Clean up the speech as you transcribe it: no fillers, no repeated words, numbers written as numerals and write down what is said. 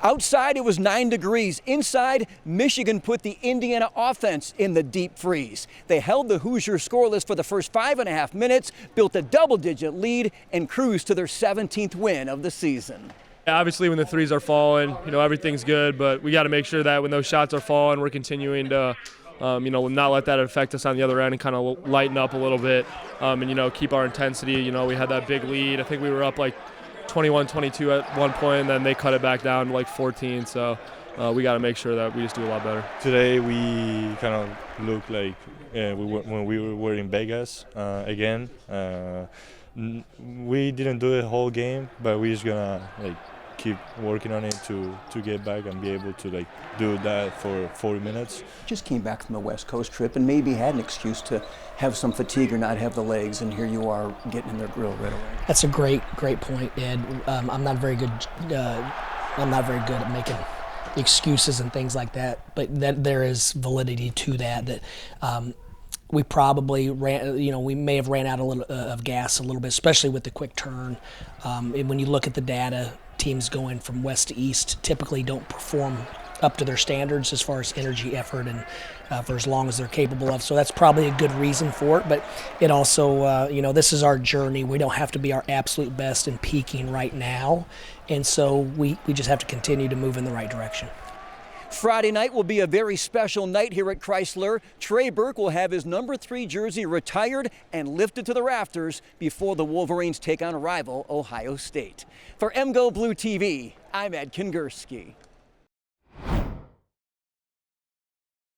Outside, it was 9 degrees. Inside, Michigan put the Indiana offense in the deep freeze. They held the Hoosiers scoreless for the first 5.5 minutes, built a double-digit lead, and cruised to their 17th win of the season. Obviously, when the threes are falling, everything's good, but we got to make sure that when those shots are falling, we're continuing to, not let that affect us on the other end and kind of lighten up a little bit, and keep our intensity. We had that big lead. I think we were up like 21-22 at one point, and then they cut it back down to like 14. So we got to make sure that we just do a lot better. Today we kind of look like when we were in Vegas again. We didn't do it the whole game, but we're just gonna keep working on it to get back and be able to do that for 40 minutes. Just came back from the West Coast trip and maybe had an excuse to have some fatigue or not have the legs, and here you are getting in their grill right away. That's a great point, Ed. I'm not very good at making excuses and things like that, but that there is validity to that. We probably we may have ran out a little of gas a little bit, especially with the quick turn. When you look at the data, teams going from west to east typically don't perform up to their standards as far as energy, effort, and for as long as they're capable of. So that's probably a good reason for it. But it also, this is our journey. We don't have to be our absolute best and peaking right now. And so we just have to continue to move in the right direction. Friday night will be a very special night here at Chrysler. Trey Burke will have his number 3 jersey retired and lifted to the rafters before the Wolverines take on rival Ohio State. For MGO Blue TV, I'm Ed Kingerski.